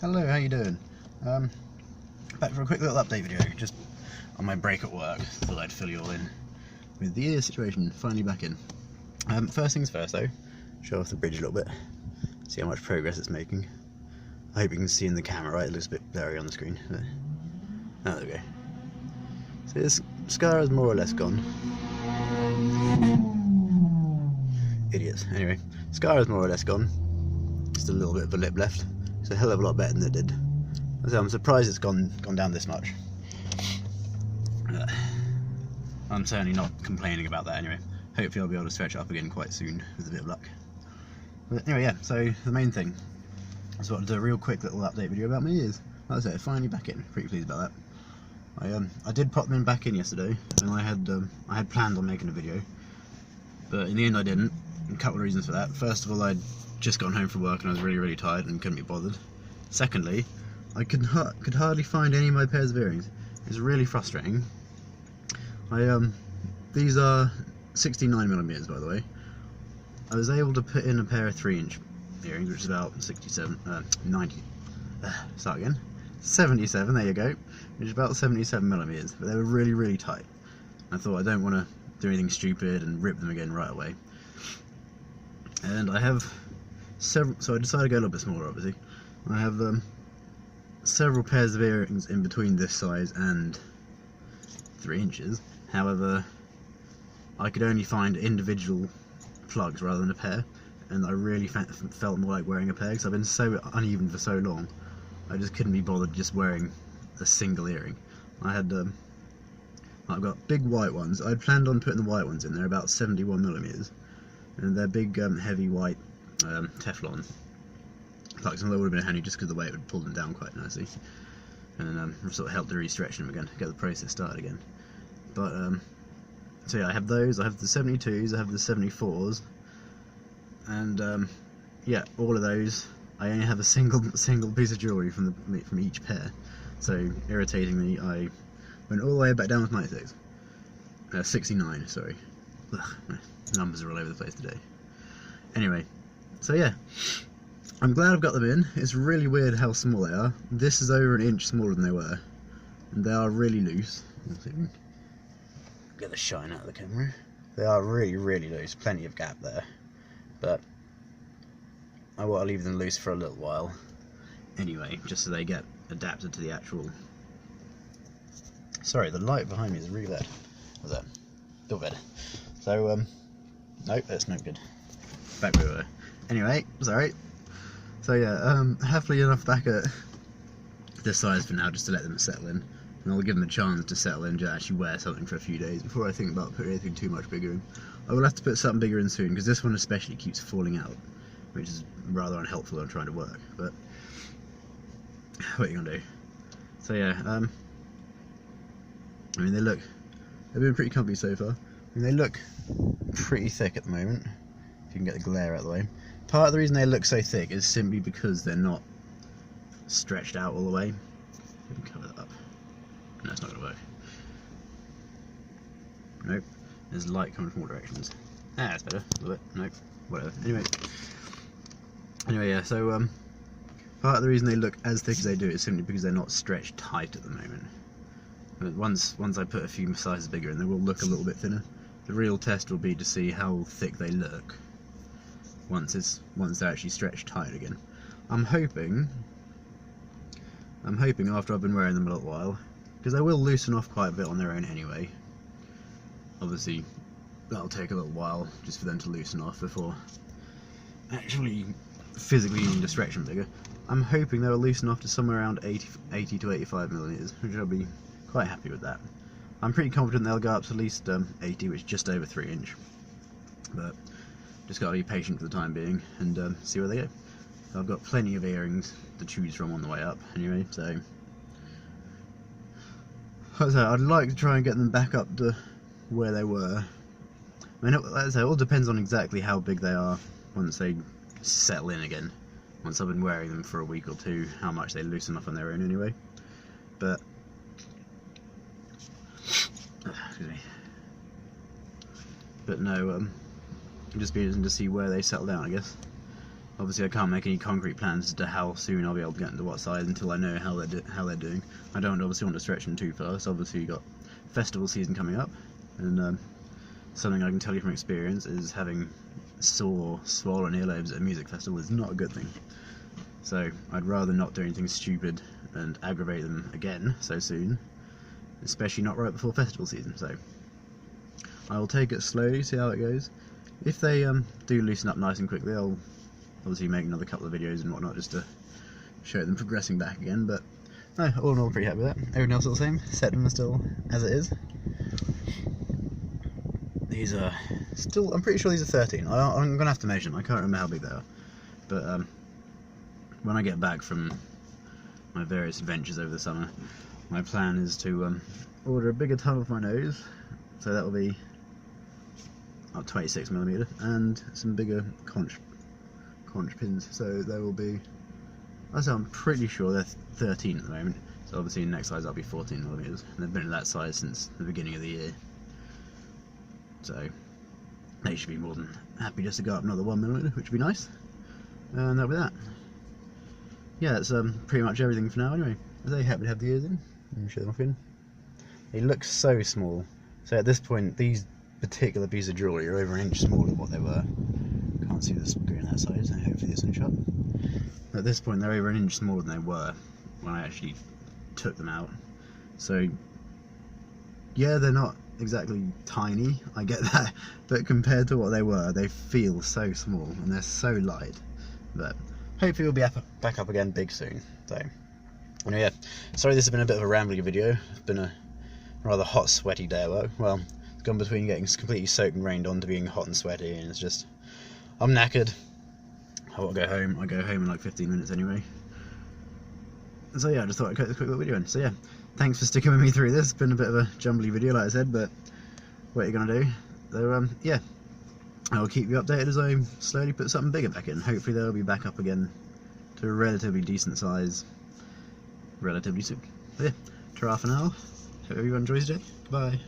Hello, how you doing? Back for a quick little update video, just on my break at work. Thought I'd fill you all in with the ear situation, finally back in. First things first though, show off the bridge a little bit, see how much progress it's making. I hope you can see in the camera, right? It looks a bit blurry on the screen. But... oh, there we go. So this scar is more or less gone. Idiots. Anyway, scar is more or less gone. Just a little bit of a lip left. It's a hell of a lot better than it did. So I'm surprised it's gone down this much. I'm certainly not complaining about that anyway. Hopefully I'll be able to stretch it up again quite soon with a bit of luck. But anyway, yeah, so the main thing. I just wanted to do a real quick little update video about my ears. Like I said, finally back in. Pretty pleased about that. I did pop them back in yesterday, and I had planned on making a video, but in the end I didn't. A couple of reasons for that. First of all, I'd just gotten home from work and I was really tired and couldn't be bothered. Secondly, I could hardly find any of my pairs of earrings. It's really frustrating. These are 69mm, by the way. I was able to put in a pair of 3-inch earrings, which is about 77, there you go, which is about 77mm, but they were really tight. I thought I don't want to do anything stupid and rip them again right away. And I have several, so I decided to go a little bit smaller, obviously. I have several pairs of earrings in between this size and 3 inches. However, I could only find individual plugs rather than a pair, and I really felt more like wearing a pair because I've been so uneven for so long. I just couldn't be bothered just wearing a single earring. I've got big white ones. I'd planned on putting the white ones in. They're about 71mm, and they're big, heavy white Teflon plugs, and that would have been handy just because the weight would pull them down quite nicely, and sort of help to re-stretch them again, get the process started again. But so yeah, I have those. I have the 72s, I have the 74s, and yeah, all of those. I only have a single piece of jewellery from each pair. So irritatingly, I went all the way back down with 96. 69, sorry. Ugh, numbers are all over the place today. Anyway, so yeah, I'm glad I've got them in. It's really weird how small they are. This is over an inch smaller than they were, and they are really loose. Let's see if we can get the shine out of the camera. They are really loose, plenty of gap there, but I want to leave them loose for a little while anyway, just so they get adapted to the actual... Sorry, the light behind me is really bad. What's that? Feel better. So, nope, that's no good. Back where we were. Anyway, sorry. So yeah, happily enough back at this size for now, just to let them settle in. And I'll give them a chance to settle in, to actually wear something for a few days before I think about putting anything too much bigger in. I will have to put something bigger in soon, because this one especially keeps falling out, which is rather unhelpful when I'm trying to work, but what are you gonna do? So yeah, I mean, they've been pretty comfy so far. I mean, they look pretty thick at the moment, if you can get the glare out of the way. Part of the reason they look so thick is simply because they're not stretched out all the way. We can cover that up. No, it's not going to work. Nope. There's light coming from all directions. Ah, that's better. A little bit. Nope. Whatever. Anyway, yeah, so part of the reason they look as thick as they do is simply because they're not stretched tight at the moment. But once I put a few sizes bigger in, they will look a little bit thinner. The real test will be to see how thick they look once they're actually stretched tight again. I'm hoping after I've been wearing them a little while, because they will loosen off quite a bit on their own anyway. Obviously, that'll take a little while just for them to loosen off before actually physically needing to stretch them bigger. I'm hoping they'll loosen off to somewhere around 80 to 85mm, which I'll be quite happy with that. I'm pretty confident they'll go up to at least 80, which is just over 3 inch. But just gotta be patient for the time being and see where they go. I've got plenty of earrings to choose from on the way up anyway, so I'd like to try and get them back up to where they were. I mean, like I say, it all depends on exactly how big they are once they settle in again. Once I've been wearing them for a week or two, how much they loosen up on their own anyway. But excuse me. But no, it'll just be interesting to see where they settle down, I guess. Obviously I can't make any concrete plans as to how soon I'll be able to get into what size until I know how they're doing. I don't obviously want to stretch them too far, so obviously you've got festival season coming up, and something I can tell you from experience is having sore, swollen earlobes at a music festival is not a good thing. So I'd rather not do anything stupid and aggravate them again so soon, especially not right before festival season. So I'll take it slowly, see how it goes. If they do loosen up nice and quickly, I'll obviously make another couple of videos and whatnot just to show them progressing back again. But no, all in all, I'm pretty happy with that. Everything else is the same. Set them still as it is. These are still, I'm pretty sure these are 13. I'm gonna have to measure them. I can't remember how big they are. But when I get back from my various adventures over the summer, my plan is to order a bigger tunnel for my nose. So that will be up 26mm, and some bigger conch pins. So there will be, I'm pretty sure they're 13 at the moment. So obviously the next size I'll be 14mm, and they've been at that size since the beginning of the year. So they should be more than happy just to go up another 1mm, which would be nice. And that'll be that. Yeah, that's pretty much everything for now anyway. I'm very happy to have the ears in. Let me show them off in. They look so small. So at this point, these particular pieces of jewellery are over an inch smaller than what they were. Can't see the screen on that side, so hopefully this will shot. At this point, they're over an inch smaller than they were when I actually took them out. So yeah, they're not exactly tiny, I get that, but compared to what they were, they feel so small and they're so light. But hopefully we'll be back up again big soon. So anyway, yeah, sorry this has been a bit of a rambling video. It's been a rather hot, sweaty day at work. Well, it's gone between getting completely soaked and rained on to being hot and sweaty, and it's just, I'm knackered. I want to go home. I go home in like 15 minutes anyway. So yeah, I just thought I'd cut this quick little video in. So yeah, thanks for sticking with me through this. It's been a bit of a jumbly video, like I said, but what are you gonna do? So yeah, I'll keep you updated as I slowly put something bigger back in. Hopefully they'll be back up again to a relatively decent size relatively soon. So yeah, ta-ra for now. Hope everyone enjoys your day. Goodbye.